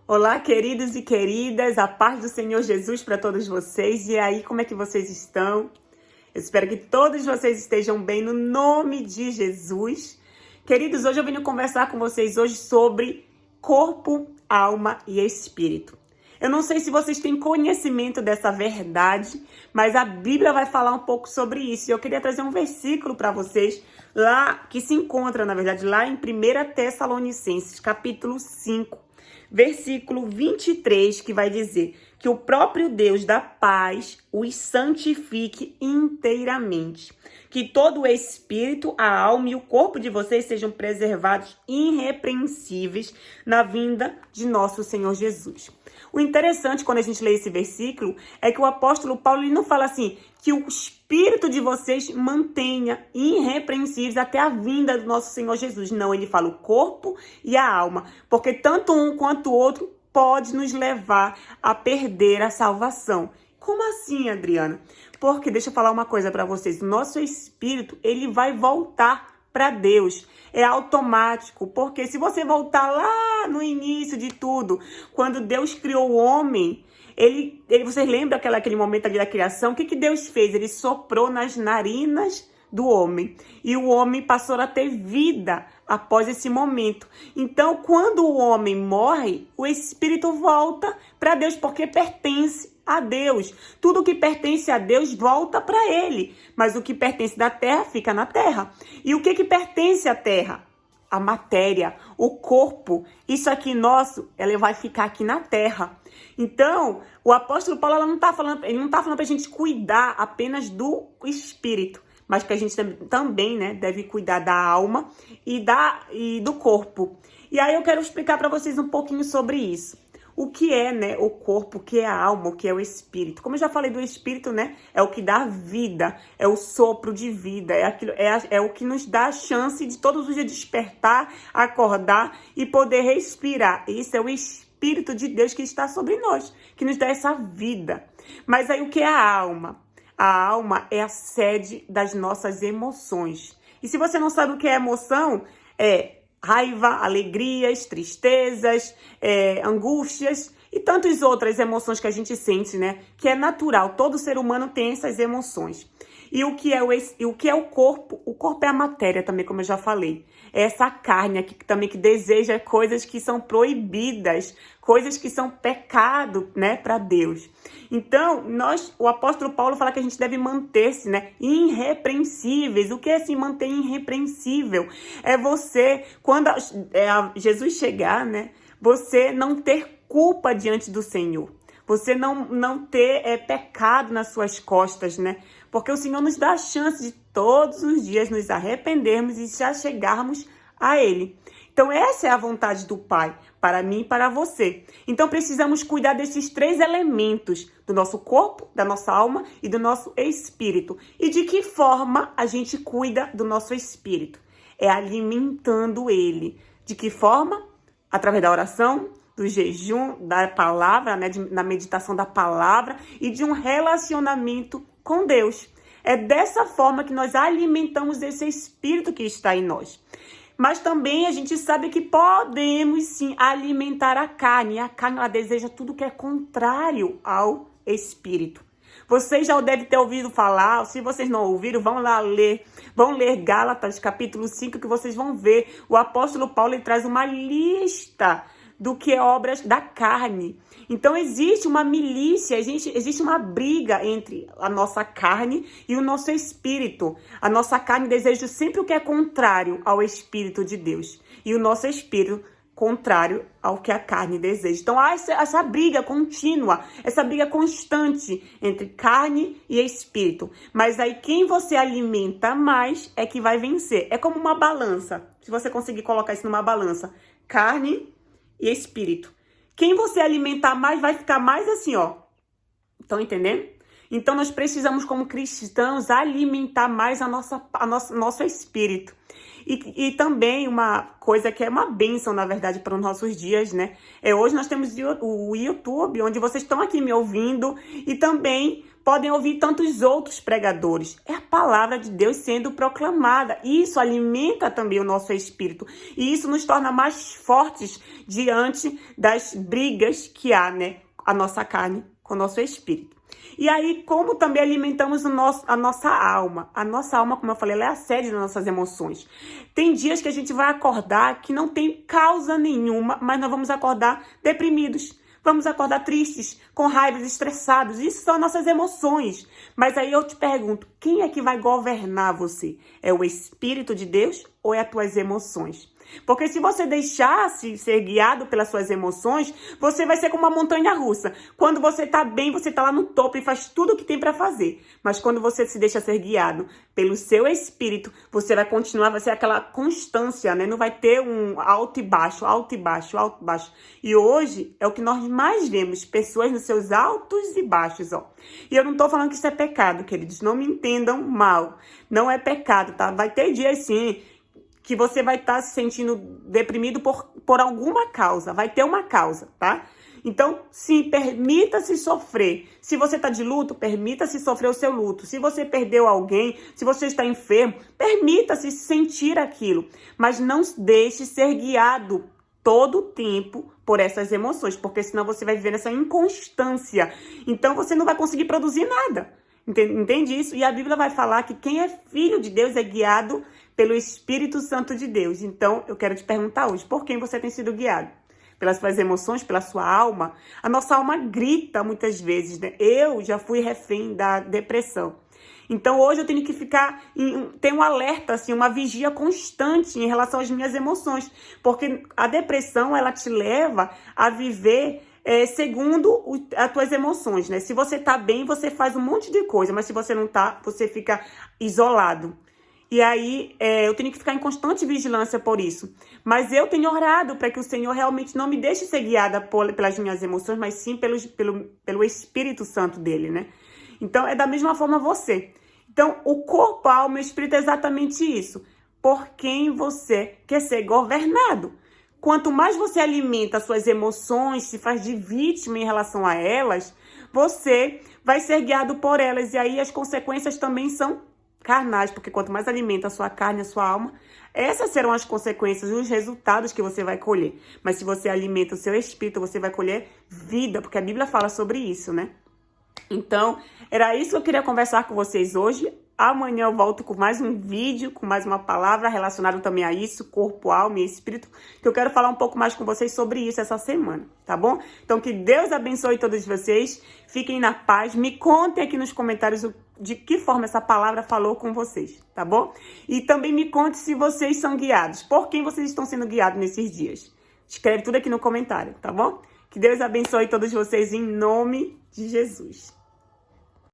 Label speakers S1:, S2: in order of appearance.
S1: Olá, queridos e queridas, a paz do Senhor Jesus para todos vocês. E aí, como é que vocês estão? Eu espero que todos vocês estejam bem no nome de Jesus. Queridos, hoje eu venho conversar com vocês hoje sobre corpo, alma e espírito. Eu não sei se vocês têm conhecimento dessa verdade, mas a Bíblia vai falar um pouco sobre isso. E eu queria trazer um versículo para vocês, lá que se encontra, na verdade, lá em 1 Tessalonicenses, capítulo 5, versículo 23, que vai dizer que o próprio Deus da paz os santifique inteiramente. Que todo o espírito, a alma e o corpo de vocês sejam preservados irrepreensíveis na vinda de nosso Senhor Jesus. O interessante quando a gente lê esse versículo é que o apóstolo Paulo ele não fala assim, que o espírito de vocês mantenha irrepreensíveis até a vinda do nosso Senhor Jesus. Não, ele fala o corpo e a alma, porque tanto um quanto o outro pode nos levar a perder a salvação. Como assim, Adriana? Porque deixa eu falar uma coisa para vocês, o nosso espírito, ele vai voltar para Deus. É automático, porque se você voltar lá no início de tudo, quando Deus criou o homem, vocês lembram aquele momento ali da criação? O que Deus fez? Ele soprou nas narinas do homem. E o homem passou a ter vida após esse momento. Então, quando o homem morre, o espírito volta para Deus, porque pertence a Deus. Tudo que pertence a Deus volta para ele. Mas o que pertence da terra fica na terra. E o que pertence à terra? A matéria, o corpo, isso aqui nosso, ela vai ficar aqui na terra. Então, o apóstolo Paulo ele não está falando para a gente cuidar apenas do espírito, mas que a gente também, né, deve cuidar da alma e do corpo. E aí eu quero explicar para vocês um pouquinho sobre isso. O que é, né, o corpo, o que é a alma, o que é o espírito. Como eu já falei do espírito, né, é o que dá vida, é o sopro de vida, é o que nos dá a chance de todos os dias despertar, acordar e poder respirar. Isso é o Espírito de Deus que está sobre nós, que nos dá essa vida. Mas aí o que é a alma? A alma é a sede das nossas emoções. E se você não sabe o que é emoção, é raiva, alegrias, tristezas, angústias e tantas outras emoções que a gente sente, né? Que é natural, todo ser humano tem essas emoções. E o que é o corpo? O corpo é a matéria também, como eu já falei. É essa carne aqui também que deseja coisas que são proibidas, coisas que são pecado, né, para Deus. Então, o apóstolo Paulo fala que a gente deve manter-se, né, irrepreensíveis. O que é se manter irrepreensível? É você, quando Jesus chegar, né, você não ter culpa diante do Senhor. Você não ter pecado nas suas costas, né? Porque o Senhor nos dá a chance de todos os dias nos arrependermos e já chegarmos a Ele. Então essa é a vontade do Pai, para mim e para você. Então precisamos cuidar desses três elementos, do nosso corpo, da nossa alma e do nosso espírito. E de que forma a gente cuida do nosso espírito? É alimentando ele. De que forma? Através da oração, do jejum, da palavra, né, na meditação da palavra e de um relacionamento com Deus. É dessa forma que nós alimentamos esse espírito que está em nós. Mas também a gente sabe que podemos sim alimentar a carne. E a carne ela deseja tudo que é contrário ao espírito. Vocês já devem ter ouvido falar, se vocês não ouviram, vão ler Gálatas capítulo 5, que vocês vão ver. O apóstolo Paulo ele traz uma lista do que é obras da carne. Então existe uma milícia, existe uma briga entre a nossa carne e o nosso espírito. A nossa carne deseja sempre o que é contrário ao Espírito de Deus. E o nosso espírito contrário ao que a carne deseja. Então há essa briga contínua, essa briga constante entre carne e espírito. Mas aí quem você alimenta mais é que vai vencer. É como uma balança. Se você conseguir colocar isso numa balança, carne e espírito. Quem você alimentar mais vai ficar mais assim, ó. Estão entendendo? Então nós precisamos, como cristãos, alimentar mais nosso espírito. E também uma coisa que é uma bênção, na verdade, para os nossos dias, né? Hoje nós temos o YouTube, onde vocês estão aqui me ouvindo e também podem ouvir tantos outros pregadores. É a palavra de Deus sendo proclamada. Isso alimenta também o nosso espírito. E isso nos torna mais fortes diante das brigas que há, né? A nossa carne com o nosso espírito. E aí, como também alimentamos a nossa alma. A nossa alma, como eu falei, ela é a sede das nossas emoções. Tem dias que a gente vai acordar que não tem causa nenhuma, mas nós vamos acordar deprimidos. Vamos acordar tristes, com raivas, estressados. Isso são nossas emoções. Mas aí eu te pergunto, quem é que vai governar você? É o Espírito de Deus ou é as tuas emoções? Porque se você deixasse ser guiado pelas suas emoções, você vai ser como uma montanha russa. Quando você tá bem, você tá lá no topo e faz tudo o que tem para fazer. Mas quando você se deixa ser guiado pelo seu espírito, você vai continuar, vai ser aquela constância, né? Não vai ter um alto e baixo, alto e baixo, alto e baixo. E hoje é o que nós mais vemos, pessoas nos seus altos e baixos, ó. E eu não tô falando que isso é pecado, queridos, não me entendam mal. Não é pecado, tá? Vai ter dias sim que você vai estar se sentindo deprimido por alguma causa. Vai ter uma causa, tá? Então, sim, permita-se sofrer. Se você está de luto, permita-se sofrer o seu luto. Se você perdeu alguém, se você está enfermo, permita-se sentir aquilo. Mas não deixe ser guiado todo o tempo por essas emoções, porque senão você vai viver nessa inconstância. Então, você não vai conseguir produzir nada. Entende isso? E a Bíblia vai falar que quem é filho de Deus é guiado pelo Espírito Santo de Deus. Então, eu quero te perguntar hoje, por quem você tem sido guiado? Pelas suas emoções, pela sua alma? A nossa alma grita muitas vezes, né? Eu já fui refém da depressão. Então, hoje eu tenho que ter um alerta, assim, uma vigia constante em relação às minhas emoções. Porque a depressão, ela te leva a viver segundo as tuas emoções, né? Se você tá bem, você faz um monte de coisa, mas se você não tá, você fica isolado. E aí, eu tenho que ficar em constante vigilância por isso. Mas eu tenho orado para que o Senhor realmente não me deixe ser guiada pelas minhas emoções, mas sim pelo Espírito Santo dele, né? Então, é da mesma forma você. Então, o corpo, a alma e o espírito é exatamente isso. Por quem você quer ser governado. Quanto mais você alimenta as suas emoções, se faz de vítima em relação a elas, você vai ser guiado por elas. E aí as consequências também são carnais, porque quanto mais alimenta a sua carne, a sua alma, essas serão as consequências, os resultados que você vai colher. Mas se você alimenta o seu espírito, você vai colher vida, porque a Bíblia fala sobre isso, né? Então, era isso que eu queria conversar com vocês hoje. Amanhã eu volto com mais um vídeo, com mais uma palavra relacionada também a isso, corpo, alma e espírito, que eu quero falar um pouco mais com vocês sobre isso essa semana, tá bom? Então, que Deus abençoe todos vocês, fiquem na paz, me contem aqui nos comentários de que forma essa palavra falou com vocês, tá bom? E também me conte se vocês são guiados, por quem vocês estão sendo guiados nesses dias. Escreve tudo aqui no comentário, tá bom? Que Deus abençoe todos vocês em nome de Jesus.